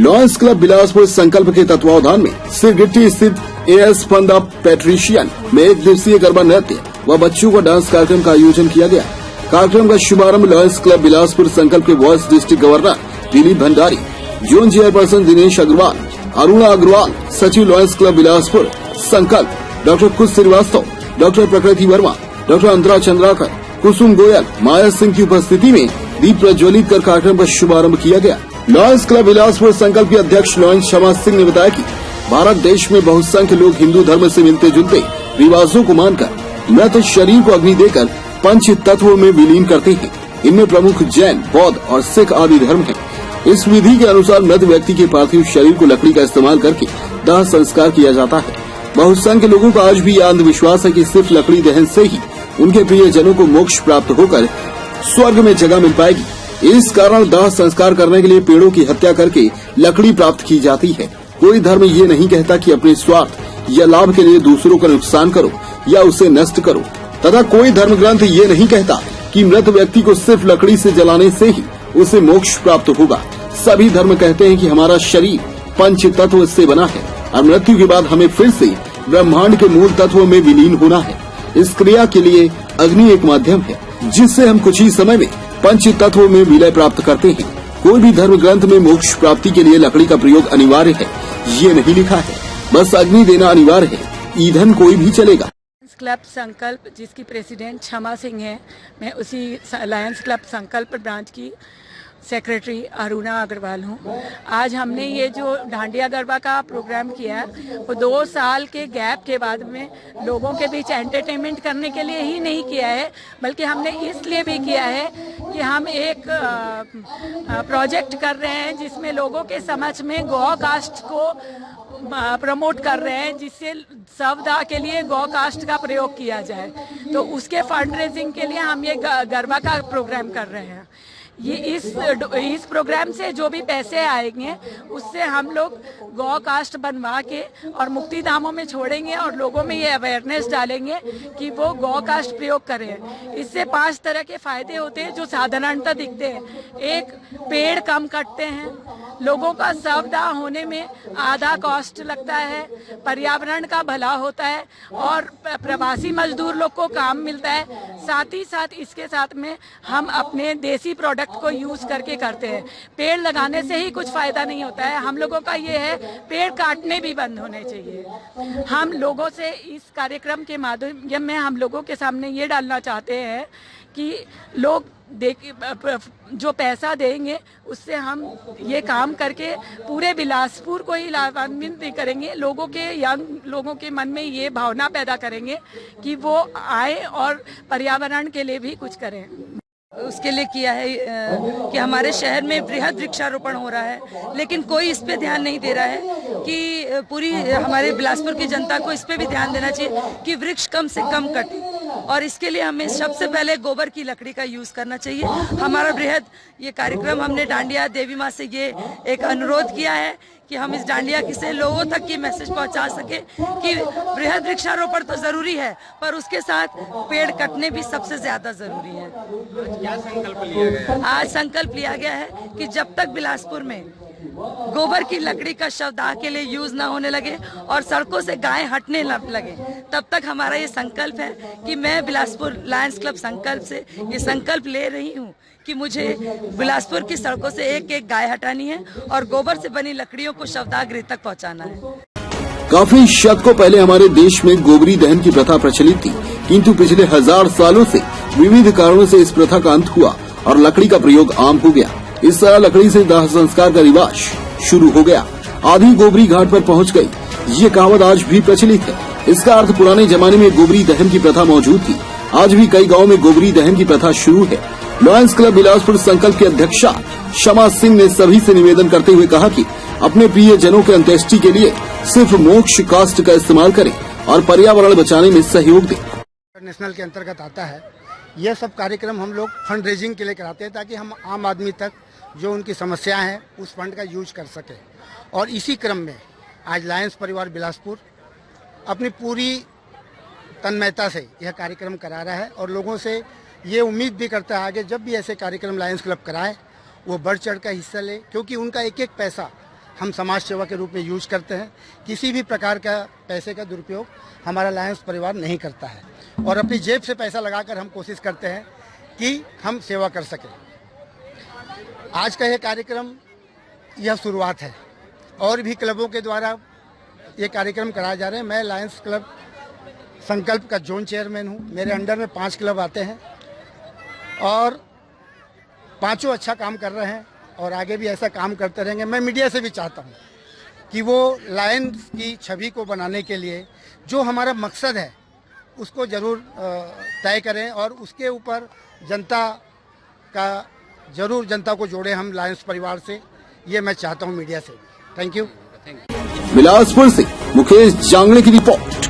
Lions club Bilaspur Sankalp के तत्वावधान में सिरगिट्टी स्थित एएस फंड ऑफ पैट्रिशियन में 1 दिवसीय गरबा नृत्य व बच्चों का डांस कार्यक्रम का आयोजन किया गया। कार्यक्रम का शुभारंभ लॉयंस क्लब बिलासपुर संकल्प के vice district governor Dilip Bhandari, zone chairperson Dinesh Agarwal, Aruna Agarwal, सचिव लॉयंस क्लब बिलासपुर संकल्प डॉक्टर कुश श्रीवास्तव, डॉक्टर प्रकृति वर्मा, डॉक्टर अंतरा चंद्राकर, कुसुम गोयल, माया सिंह की उपस्थिति में दीप प्रज्वलित कर कार्यक्रम का शुभारंभ किया गया। लॉयंस क्लब बिलासपुर संकल्प के अध्यक्ष लॉयंस क्षमा सिंह ने बताया कि भारत देश में बहुसंख्य लोग हिंदू धर्म से मिलते जुलते रिवाजों को मानकर मृत शरीर को अग्नि देकर पंच तत्वों में विलीन करते हैं। इनमें प्रमुख जैन, बौद्ध और सिख आदि धर्म है। इस विधि के अनुसार मृत व्यक्ति के पार्थिव शरीर को लकड़ी का इस्तेमाल करके दाह संस्कार किया जाता है। बहुसंख्य लोगों का आज भी यह अंधविश्वास है कि सिर्फ लकड़ी दहन से ही उनके प्रियजनों को मोक्ष प्राप्त होकर स्वर्ग में जगह मिल पाएगी। इस कारण दाह संस्कार करने के लिए पेड़ों की हत्या करके लकड़ी प्राप्त की जाती है। कोई धर्म ये नहीं कहता कि अपने स्वार्थ या लाभ के लिए दूसरों का नुकसान करो या उसे नष्ट करो, तथा कोई धर्म ग्रंथ ये नहीं कहता कि मृत व्यक्ति को सिर्फ लकड़ी से जलाने से ही उसे मोक्ष प्राप्त होगा। सभी धर्म कहते हैं कि हमारा शरीर पंच तत्व से बना है और मृत्यु के बाद हमें फिर से ब्रह्मांड के मूल तत्वों में विलीन होना है। इस क्रिया के लिए अग्नि एक माध्यम है जिससे हम कुछ ही समय में पंच तत्वों में विलय प्राप्त करते हैं। कोई भी धर्म ग्रंथ में मोक्ष प्राप्ति के लिए लकड़ी का प्रयोग अनिवार्य है ये नहीं लिखा है, बस अग्नि देना अनिवार्य है, ईंधन कोई भी चलेगा। क्लब संकल्प जिसकी प्रेसिडेंट क्षमा सिंह है, मैं उसी लायंस क्लब संकल्प ब्रांच की सेक्रेटरी अरुणा अग्रवाल हूँ। आज हमने ये जो डांडिया गरबा का प्रोग्राम किया वो 2 साल के गैप के बाद में लोगों के बीच एंटरटेनमेंट करने के लिए ही नहीं किया है, बल्कि हमने इसलिए भी किया है कि हम एक प्रोजेक्ट कर रहे हैं जिसमें लोगों के समझ में गौ कास्ट को प्रमोट कर रहे हैं, जिससे शवदाह के लिए गौ कास्ट का प्रयोग किया जाए। तो उसके फंड रेजिंग के लिए हम ये गरबा का प्रोग्राम कर रहे हैं। ये इस प्रोग्राम से जो भी पैसे आएंगे उससे हम लोग गौ कास्ट बनवा के और मुक्ति धामों में छोड़ेंगे और लोगों में ये अवेयरनेस डालेंगे कि वो गौ कास्ट प्रयोग करें। इससे 5 तरह के फायदे होते हैं जो साधारणतः दिखते हैं। एक, पेड़ कम कटते हैं, लोगों का शवदाह होने में आधा कॉस्ट लगता है, पर्यावरण का भला होता है और प्रवासी मजदूर लोग को काम मिलता है। साथ ही साथ इसके साथ में हम अपने देसी प्रोडक्ट को यूज करके करते हैं। पेड़ लगाने से ही कुछ फायदा नहीं होता है, हम लोगों का ये है पेड़ काटने भी बंद होने चाहिए। हम लोगों से इस कार्यक्रम के माध्यम में हम लोगों के सामने ये डालना चाहते हैं कि लोग जो पैसा देंगे उससे हम ये काम करके पूरे बिलासपुर को ही लाभान्वित करेंगे। लोगों के यंग लोगों के मन में ये भावना पैदा करेंगे कि वो आए और पर्यावरण के लिए भी कुछ करें। उसके लिए किया है कि हमारे शहर में बृहद वृक्षारोपण हो रहा है, लेकिन कोई इस पे ध्यान नहीं दे रहा है कि पूरी हमारे बिलासपुर की जनता को इस पे भी ध्यान देना चाहिए कि वृक्ष कम से कम कटे और इसके लिए हमें सबसे पहले गोबर की लकड़ी का यूज करना चाहिए। हमारा बृहद ये कार्यक्रम हमने डांडिया देवी माँ से ये एक अनुरोध किया है कि हम इस डांडिया से लोगों तक ये मैसेज पहुंचा सके कि बृहद वृक्षारोपण तो जरूरी है पर उसके साथ पेड़ कटने भी सबसे ज्यादा जरूरी है। क्या संकल्प लिया गया है? आज संकल्प लिया गया है कि जब तक बिलासपुर में गोबर की लकड़ी का शवदाह के लिए यूज ना होने लगे और सड़कों से गायें हटने लगे, तब तक हमारा ये संकल्प है कि मैं बिलासपुर लायंस क्लब संकल्प से ये संकल्प ले रही हूँ कि मुझे बिलासपुर की सड़कों से एक गाय हटानी है और गोबर से बनी लकड़ियों को शवदाह गृह तक पहुँचाना है। काफी शतकों पहले हमारे देश में गोबरी दहन की प्रथा प्रचलित थी, किंतु पिछले 1000 सालों से विविध कारणों से इस प्रथा का अंत हुआ और लकड़ी का प्रयोग आम हो गया। इस तरह लकड़ी से दाह संस्कार का रिवाज शुरू हो गया। आधी गोबरी घाट पर पहुंच गई, ये कहावत आज भी प्रचलित है। इसका अर्थ पुराने जमाने में गोबरी दहन की प्रथा मौजूद थी, आज भी कई गाँव में गोबरी दहन की प्रथा शुरू है। लॉयंस क्लब बिलासपुर संकल्प के अध्यक्षा क्षमा सिंह ने सभी से निवेदन करते हुए कहा कि अपने प्रिय जनों के अंत्येष्टि के लिए सिर्फ मोक्ष कास्ट का इस्तेमाल करें और पर्यावरण बचाने में सहयोग दें। नेशनल के अंतर्गत आता है। यह सब कार्यक्रम हम लोग फंड रेजिंग के लिए कराते हैं ताकि हम आम आदमी तक जो उनकी समस्याएं हैं उस फंड का यूज कर सके। और इसी क्रम में आज लायंस परिवार बिलासपुर अपनी पूरी तन्मयता से यह कार्यक्रम करा रहा है और लोगों से ये उम्मीद भी करता है आगे जब भी ऐसे कार्यक्रम लायंस क्लब कराए वो बढ़ चढ़ का हिस्सा ले, क्योंकि उनका एक एक पैसा हम समाज सेवा के रूप में यूज करते हैं। किसी भी प्रकार का पैसे का दुरुपयोग हमारा लायंस परिवार नहीं करता है और अपनी जेब से पैसा लगाकर हम कोशिश करते हैं कि हम सेवा कर सकें। आज का ये कार्यक्रम यह शुरुआत है और भी क्लबों के द्वारा ये कार्यक्रम कराए जा रहे हैं। मैं लायंस क्लब संकल्प का जोन चेयरमैन हूँ। मेरे अंडर में 5 क्लब आते हैं और पांचों अच्छा काम कर रहे हैं और आगे भी ऐसा काम करते रहेंगे। मैं मीडिया से भी चाहता हूं कि वो लायंस की छवि को बनाने के लिए जो हमारा मकसद है उसको जरूर तय करें और उसके ऊपर जनता को जोड़े हम लायंस परिवार से। ये मैं चाहता हूं मीडिया से। Thank you. बिलासपुर से मुकेश जांगड़े की रिपोर्ट।